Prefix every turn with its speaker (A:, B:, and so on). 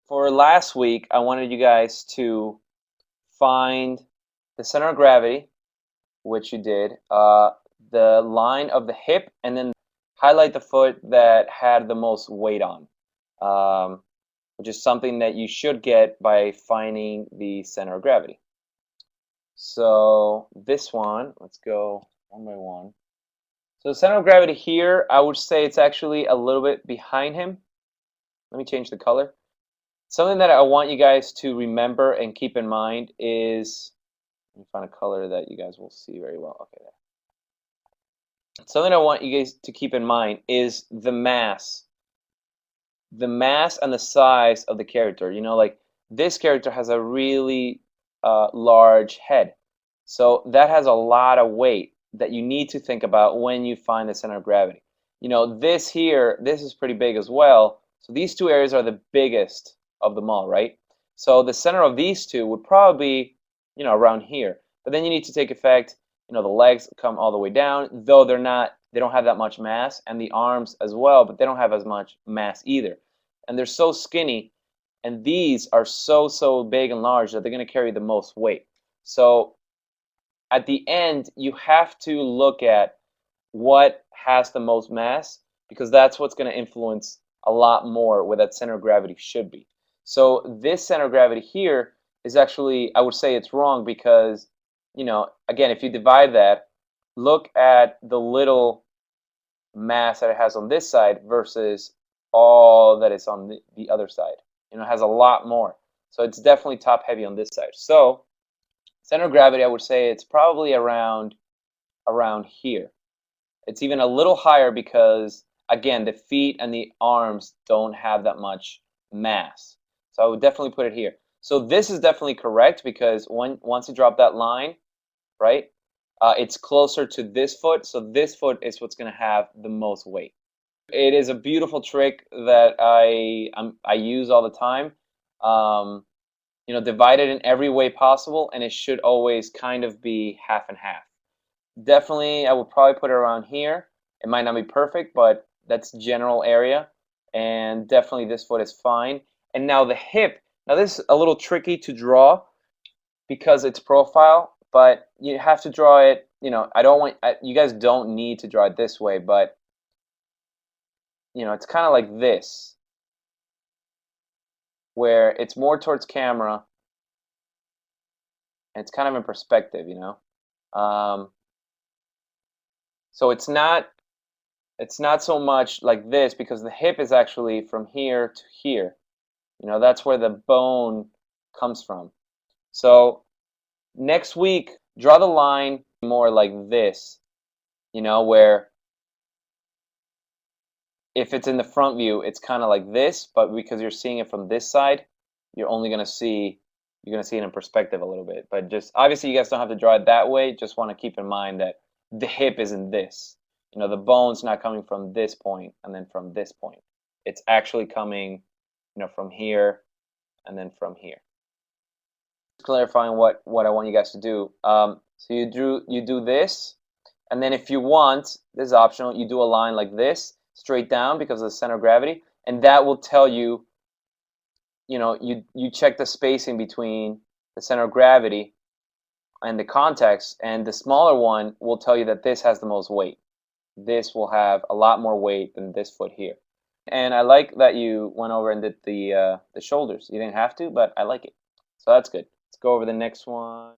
A: For last week, I wanted you guys to find the center of gravity, which you did, the line of the hip, and then highlight the foot that had the most weight on, um, which is something that you should get by finding the center of gravity. So this one, let's go one by one. So the center of gravity here, I would say it's actually a little bit behind him. Let me change the color. Something that I want you guys to remember and keep in mind is, let me find a color that you guys will see very well. Okay, there. Something I want you guys to keep in mind is the mass. The mass and the size of the character. You know, like this character has a really large head. So that has a lot of weight that you need to think about when you find the center of gravity. You know, this here, this is pretty big as well. So these two areas are the biggest of them all, right? So the center of these two would probably be, you know, around here. But then you need to take effect, you know, the legs come all the way down, though they don't have that much mass, and the arms as well, but they don't have as much mass either. And they're so skinny, and these are so big and large that they're going to carry the most weight. So at the end, you have to look at what has the most mass, because that's what's going to influence a lot more where that center of gravity should be. So this center of gravity here is actually, I would say it's wrong because, you know, again, if you divide that, look at the little mass that it has on this side versus all that is on the other side. You know, it has a lot more. So it's definitely top heavy on this side. So center of gravity, I would say it's probably around here. It's even a little higher because, again, the feet and the arms don't have that much mass. So I would definitely put it here. So this is definitely correct because once you drop that line, right, it's closer to this foot. So this foot is what's going to have the most weight. It is a beautiful trick that I use all the time. You know, divide it in every way possible, and it should always kind of be half and half. Definitely, I would probably put it around here. It might not be perfect, but that's general area. And definitely this foot is fine. And now the hip. Now this is a little tricky to draw because it's profile, but you have to draw it, you know, you guys don't need to draw it this way, but you know, it's kind of like this, where it's more towards camera and it's kind of in perspective, you know. So it's not so much like this because the hip is actually from here to here. You know, that's where the bone comes from. So next week, draw the line more like this, you know, where if it's in the front view, it's kind of like this, but because you're seeing it from this side, you're going to see it in perspective a little bit. But just obviously you guys don't have to draw it that way. Just want to keep in mind that the hip is in this. You know, the bone's not coming from this point and then from this point. It's actually coming, you know, from here and then from here. Just clarifying what I want you guys to do. So you do this, and then if you want, this is optional, you do a line like this, straight down because of the center of gravity, and that will tell you, you know, you check the spacing between the center of gravity and the context, and the smaller one will tell you that this has the most weight. This will have a lot more weight than this foot here. And I like that you went over and did the shoulders. You didn't have to, but I like it. So that's good. Let's go over the next one.